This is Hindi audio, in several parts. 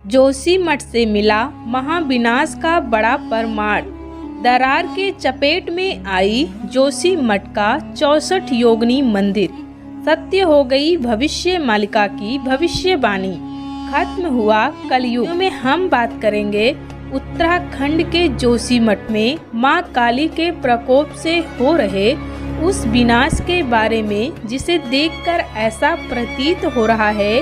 जोशीमठ से मिला महाविनाश का बड़ा परमार। दरार के चपेट में आई जोशीमठ का 64 योगिनी मंदिर। सत्य हो गई भविष्य मालिका की भविष्यवाणी। खत्म हुआ कलयुग में हम बात करेंगे उत्तराखंड के जोशीमठ में मां काली के प्रकोप से हो रहे उस विनाश के बारे में, जिसे देखकर ऐसा प्रतीत हो रहा है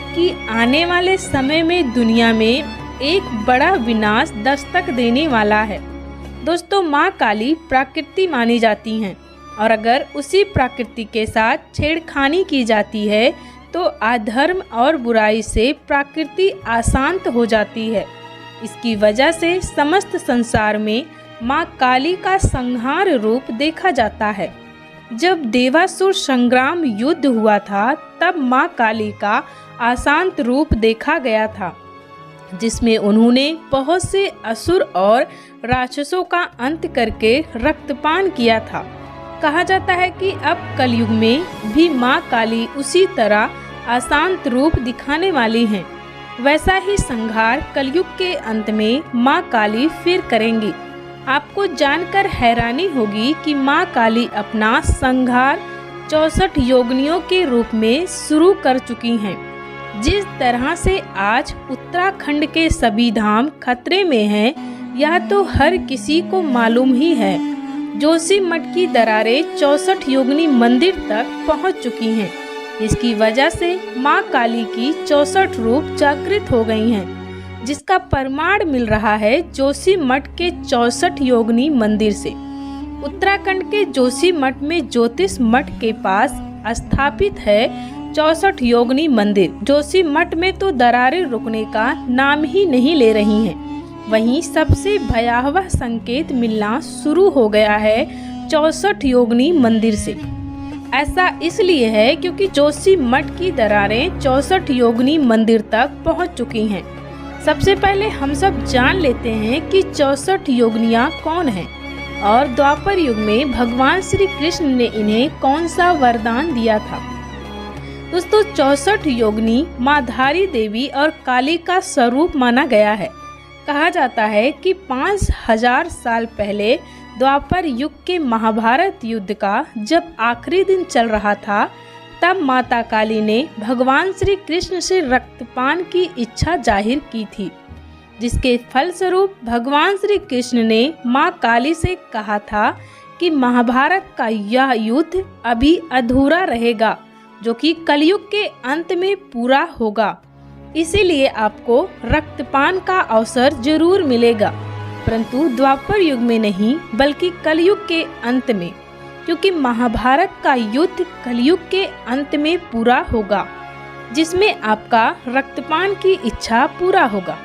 कि आने वाले समय में दुनिया में एक बड़ा विनाश दस्तक देने वाला है। दोस्तों, मां काली प्रकृति मानी जाती हैं और अगर उसी प्रकृति के साथ छेड़खानी की जाती है तो अधर्म और बुराई से प्रकृति अशांत हो जाती है। इसकी वजह से समस्त संसार में मां काली का संहार रूप देखा जाता है। जब देवासुर संग्राम युद्ध हुआ था तब मां काली का अशांत रूप देखा गया था, जिसमें उन्होंने बहुत से असुर और राक्षसों का अंत करके रक्तपान किया था। कहा जाता है कि अब कलयुग में भी मां काली उसी तरह अशांत रूप दिखाने वाली हैं। वैसा ही संहार कलयुग के अंत में मां काली फिर करेंगी। आपको जानकर हैरानी होगी कि मां काली अपना संहार 64 योगिनियों के रूप में शुरू कर चुकी हैं। जिस तरह से आज उत्तराखंड के सभी धाम खतरे में हैं, यह तो हर किसी को मालूम ही है। जोशीमठ की दरारें 64 योगिनी मंदिर तक पहुंच चुकी हैं। इसकी वजह से मां काली की 64 रूप जागृत हो गई हैं, जिसका प्रमाण मिल रहा है जोशीमठ के 64 योगिनी मंदिर से। उत्तराखंड के जोशीमठ में ज्योतिष मठ के पास स्थापित है 64 योगिनी मंदिर। जोशीमठ में तो दरारें रुकने का नाम ही नहीं ले रही हैं। वहीं सबसे भयावह संकेत मिलना शुरू हो गया है 64 योगिनी मंदिर से। ऐसा इसलिए है क्योंकि जोशीमठ की दरारें 64 योगिनी मंदिर तक पहुंच चुकी हैं। सबसे पहले हम सब जान लेते हैं कि 64 योगिनियाँ कौन हैं और द्वापर युग में भगवान श्री कृष्ण ने इन्हें कौन सा वरदान दिया था। दोस्तों, 64 योगिनी मां धारी देवी और काली का स्वरूप माना गया है। कहा जाता है कि 5000 साल पहले द्वापर युग के महाभारत युद्ध का जब आखिरी दिन चल रहा था, तब माता काली ने भगवान श्री कृष्ण से रक्तपान की इच्छा जाहिर की थी, जिसके फलस्वरूप भगवान श्री कृष्ण ने मां काली से कहा था कि महाभारत का यह युद्ध अभी अधूरा रहेगा, जो कि कलयुग के अंत में पूरा होगा। इसीलिए आपको रक्तपान का अवसर जरूर मिलेगा, परंतु द्वापर युग में नहीं बल्कि कलयुग के अंत में, क्योंकि महाभारत का युद्ध कलयुग के अंत में पूरा होगा, जिसमें आपका रक्तपान की इच्छा पूरा होगा।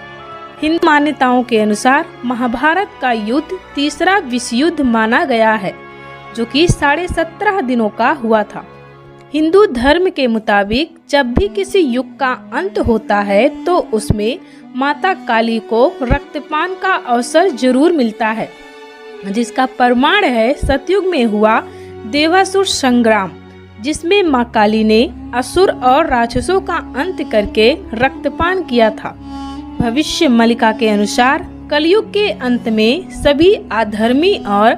हिंदू मान्यताओं के अनुसार महाभारत का युद्ध तीसरा विश्व युद्ध माना गया है, जो कि 17.5 दिनों का हुआ था। हिंदू धर्म के मुताबिक जब भी किसी युग का अंत होता है तो उसमें माता काली को रक्तपान का अवसर जरूर मिलता है, जिसका प्रमाण है सतयुग में हुआ देवासुर संग्राम, जिसमें मां काली ने असुर और राक्षसों का अंत करके रक्तपान किया था। भविष्य मालिका के अनुसार कलयुग के अंत में सभी अधर्मी और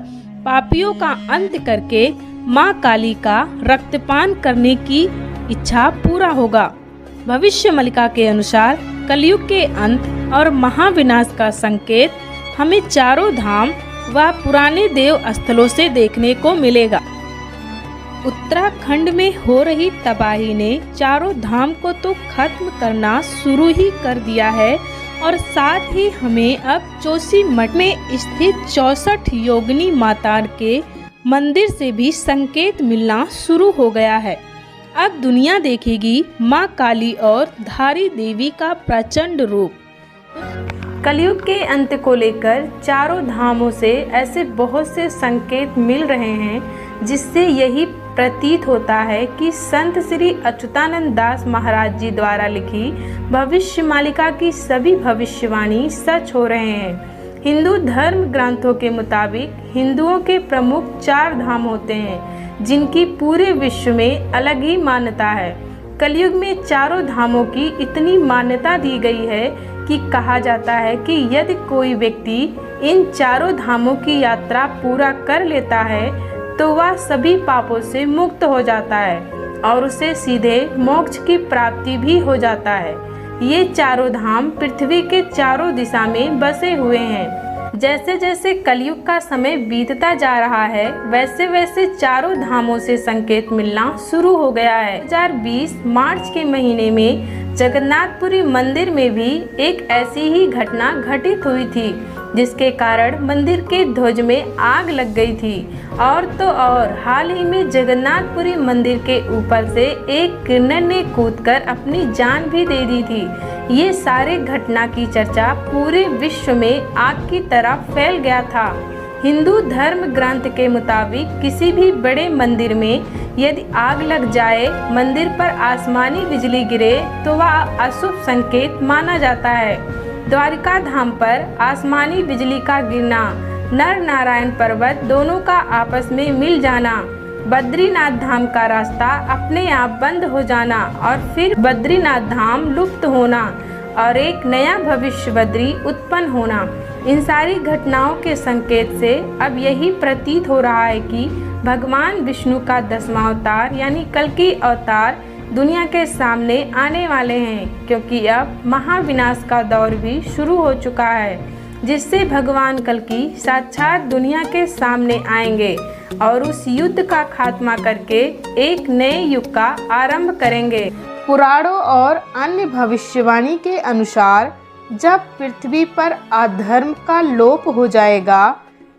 पापियों का अंत करके मां काली का रक्तपान करने की इच्छा पूरा होगा। भविष्य मालिका के अनुसार कलयुग के अंत और महाविनाश का संकेत हमें चारों धाम व पुराने देव स्थलों से देखने को मिलेगा। उत्तराखंड में हो रही तबाही ने चारों धाम को तो खत्म करना शुरू ही कर दिया है और साथ ही हमें अब जोशीमठ में स्थित 64 योगिनी माता के मंदिर से भी संकेत मिलना शुरू हो गया है। अब दुनिया देखेगी मां काली और धारी देवी का प्रचंड रूप। कलयुग के अंत को लेकर चारों धामों से ऐसे बहुत से संकेत मिल रहे हैं, जिससे यही प्रतीत होता है कि संत श्री अच्युतानंद दास महाराज जी द्वारा लिखी भविष्य मालिका की सभी भविष्यवाणी सच हो रहे हैं। हिंदू धर्म ग्रंथों के मुताबिक हिंदुओं के प्रमुख 4 धाम होते हैं, जिनकी पूरे विश्व में अलग ही मान्यता है। कलयुग में चारों धामों की इतनी मान्यता दी गई है कि कहा जाता है कि यदि कोई व्यक्ति इन चारों धामों की यात्रा पूरा कर लेता है तो वह सभी पापों से मुक्त हो जाता है और उसे सीधे मोक्ष की प्राप्ति भी हो जाता है। ये चारों धाम पृथ्वी के चारों दिशा में बसे हुए हैं। जैसे जैसे कलयुग का समय बीतता जा रहा है वैसे वैसे चारों धामों से संकेत मिलना शुरू हो गया है। 2020 मार्च के महीने में जगन्नाथपुरी मंदिर में भी एक ऐसी ही घटना घटित हुई थी, जिसके कारण मंदिर के ध्वज में आग लग गई थी। और तो और हाल ही में जगन्नाथपुरी मंदिर के ऊपर से एक किन्नर ने कूदकर अपनी जान भी दे दी थी। ये सारे घटना की चर्चा पूरे विश्व में आग की तरह फैल गया था। हिंदू धर्म ग्रंथ के मुताबिक किसी भी बड़े मंदिर में यदि आग लग जाए, मंदिर पर आसमानी बिजली गिरे तो वह अशुभ संकेत माना जाता है। द्वारिका धाम पर आसमानी बिजली का गिरना, नर नारायण पर्वत दोनों का आपस में मिल जाना, बद्रीनाथ धाम का रास्ता अपने आप बंद हो जाना और फिर बद्रीनाथ धाम लुप्त होना और एक नया भविष्य बद्री उत्पन्न होना, इन सारी घटनाओं के संकेत से अब यही प्रतीत हो रहा है कि भगवान विष्णु का 10वां अवतार यानी कल्कि अवतार दुनिया के सामने आने वाले हैं, क्योंकि अब महाविनाश का दौर भी शुरू हो चुका है, जिससे भगवान कल्कि साक्षात दुनिया के सामने आएंगे और उस युद्ध का खात्मा करके एक नए युग का आरंभ करेंगे। पुराणों और अन्य भविष्यवाणी के अनुसार जब पृथ्वी पर अधर्म का लोप हो जाएगा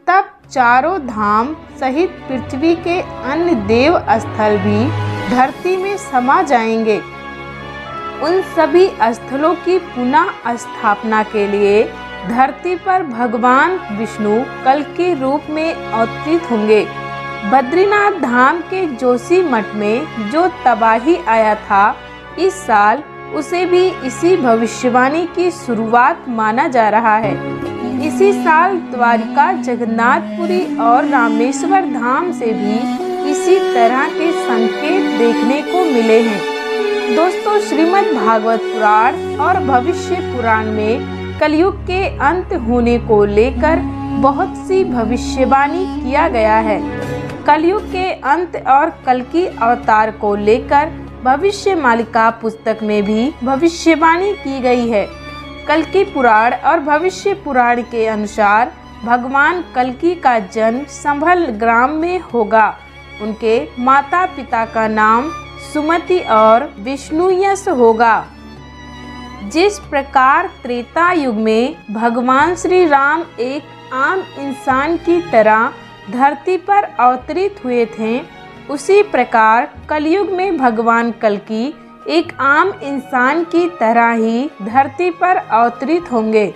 तब चारों धाम सहित पृथ्वी के अन्य देव स्थल भी धरती में समा जाएंगे। उन सभी स्थलों की पुनः स्थापना के लिए धरती पर भगवान विष्णु कल के रूप में अवतरित होंगे। बद्रीनाथ धाम के जोशी मठ में जो तबाही आया था, इस साल उसे भी इसी भविष्यवाणी की शुरुआत माना जा रहा है। इसी साल द्वारिका, जगन्नाथपुरी और रामेश्वर धाम से भी इसी तरह के संकेत देखने को मिले हैं। दोस्तों, श्रीमद् भागवत पुराण और भविष्य पुराण में कलयुग के अंत होने को लेकर बहुत सी भविष्यवाणी किया गया है। कलयुग के अंत और कल्कि अवतार को लेकर भविष्य मालिका पुस्तक में भी भविष्यवाणी की गई है। कल्कि पुराण और भविष्य पुराण के अनुसार भगवान कल्कि का जन्म संभल ग्राम में होगा। उनके माता पिता का नाम सुमति और विष्णुयश होगा। जिस प्रकार त्रेता युग में भगवान श्री राम एक आम इंसान की तरह धरती पर अवतरित हुए थे, उसी प्रकार कलयुग में भगवान कल्कि एक आम इंसान की तरह ही धरती पर अवतरित होंगे।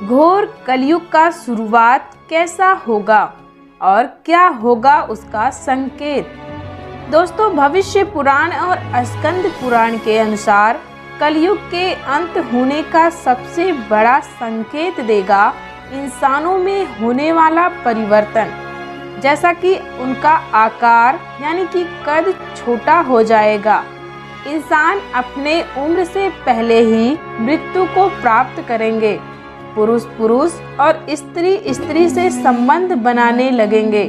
घोर कलयुग का शुरुआत कैसा होगा और क्या होगा उसका संकेत। दोस्तों, भविष्य पुराण और स्कंद पुराण के अनुसार कलयुग के अंत होने का सबसे बड़ा संकेत देगा इंसानों में होने वाला परिवर्तन, जैसा कि उनका आकार यानी कि कद छोटा हो जाएगा। इंसान अपने उम्र से पहले ही मृत्यु को प्राप्त करेंगे। पुरुष पुरुष और स्त्री स्त्री से संबंध बनाने लगेंगे।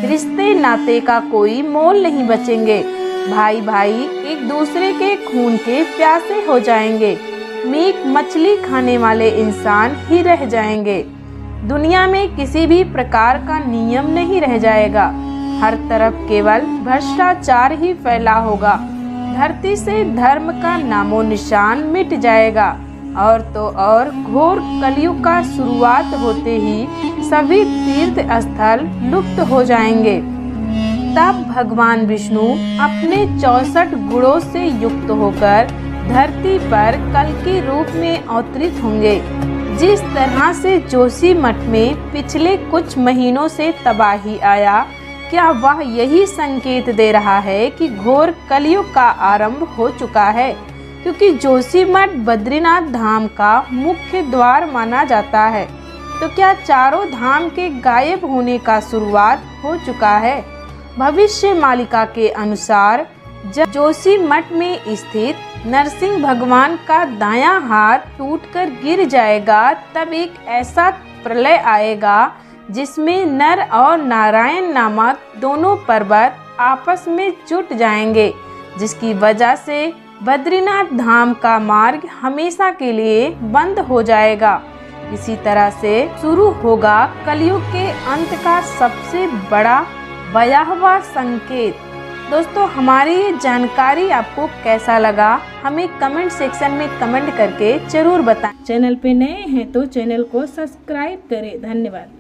रिश्ते नाते का कोई मोल नहीं बचेंगे। भाई भाई एक दूसरे के खून के प्यासे हो जाएंगे। मीट मछली खाने वाले इंसान ही रह जाएंगे। दुनिया में किसी भी प्रकार का नियम नहीं रह जाएगा। हर तरफ केवल भ्रष्टाचार ही फैला होगा। धरती से धर्म का नामो निशान मिट जाएगा। और तो और घोर कलयुग का शुरुआत होते ही सभी तीर्थ स्थल लुप्त हो जाएंगे। तब भगवान विष्णु अपने 64 गुणों से युक्त होकर धरती पर कल के रूप में अवतरित होंगे। जिस तरह से जोशी मठ में पिछले कुछ महीनों से तबाही आया, क्या वह यही संकेत दे रहा है कि घोर कलयुग का आरंभ हो चुका है? क्योंकि जोशी मठ बद्रीनाथ धाम का मुख्य द्वार माना जाता है, तो क्या चारों धाम के गायब होने का शुरुआत हो चुका है? भविष्य मालिका के अनुसार जब जोशी मठ में स्थित नरसिंह भगवान का दायां हाथ टूटकर गिर जाएगा, तब एक ऐसा प्रलय आएगा जिसमें नर और नारायण नामक दोनों पर्वत आपस में जुट जाएंगे, जिसकी वजह से बद्रीनाथ धाम का मार्ग हमेशा के लिए बंद हो जाएगा। इसी तरह से शुरू होगा कलयुग के अंत का सबसे बड़ा भयावह संकेत। दोस्तों, हमारी ये जानकारी आपको कैसा लगा, हमें कमेंट सेक्शन में कमेंट करके जरूर बताएं। चैनल पे नए हैं तो चैनल को सब्सक्राइब करें। धन्यवाद।